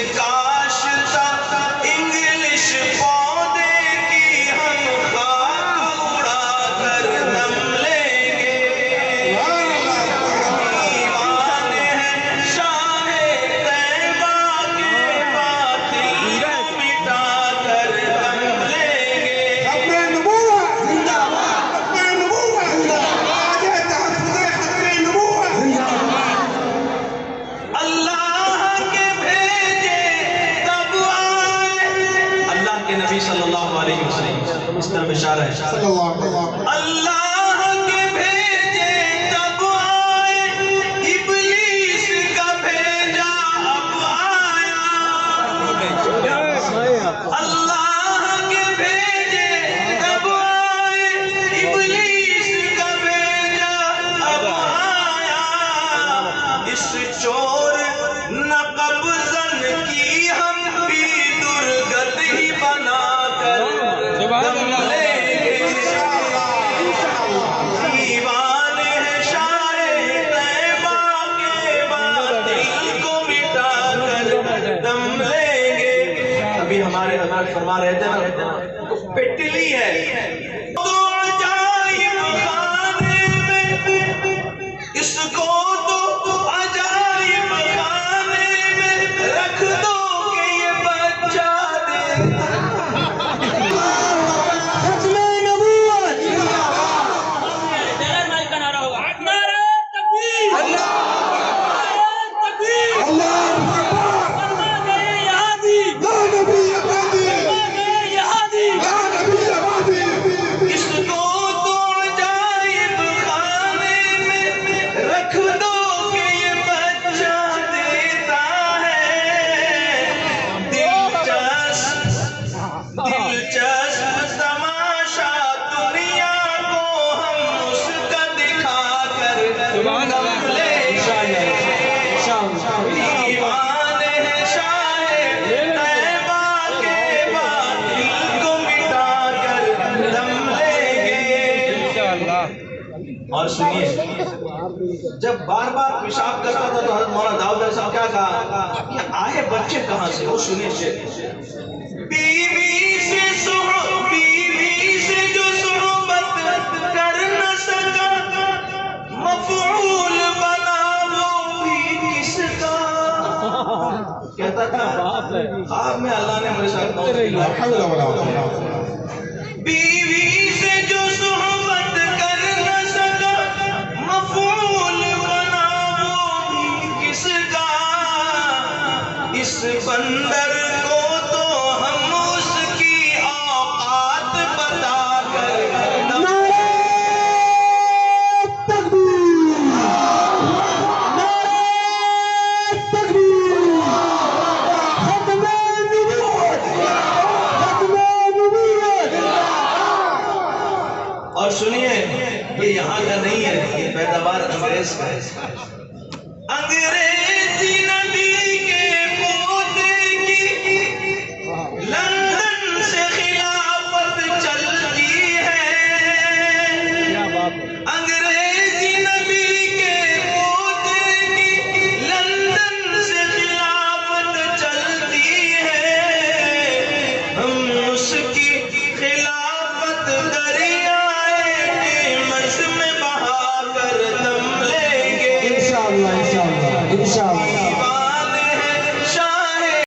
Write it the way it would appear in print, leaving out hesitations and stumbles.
کاشتہ English پودے کی ہم خاک اڑا کر دم لیں گے دیوان ہے شاہ طیبہ کے باطل کو مٹا کر دم لیں گے نبی صلی اللہ علیہ وسلم اس طرح اشارہ ہے اللہ کے بھیجے تب آئے ابلیس کا بھیجا اب آیا اللہ کے بھیجے تب آئے ابلیس کا بھیجا اب آیا اس چور نقب زن کی ہم بھی درگت ہی بنا کر دم لیں گے دیوان ہے شاہ طیبہ کے باطل کو مٹا کر دم لیں گے ابھی ہمارے حضرت فرما رہے تھے نا پٹلی ہے تو عجائب خانے میں اس کو تو عجائب خانے میں رکھ دو کہ یہ بچہ دیتا اس کو تو عجائب خانے میں رکھ دو کہ یہ بچہ دیتا ہے دلچسپ تماشا دنیا کو ہم اس کا دکھا کر دم لیں گے دیوان ہے شاہ طیبہ کے باطل کو مٹا کر دم لیں گے اور سنیے جب بار بار پیشاب کرتا تھا تو حضرت مولانا داؤد علیہ السلام کیا کہا یہ آئے بچے کہاں سے وہ سنیے شیخ بیوی سے جو صحبت کر نہ سکا مفعول بنا وہ بھی کس کا کہتا تھا خواب میں اللہ نے میرے ساتھ بیوی سے جو صحبت کر نہ سکا مفعول بنا وہ بھی کس کا اس بندر کو تو ہم اس کی اوقات بتا کر دم اور سنیے یہ یہاں کا نہیں ہے یہ پیداوار انگریز کا ہے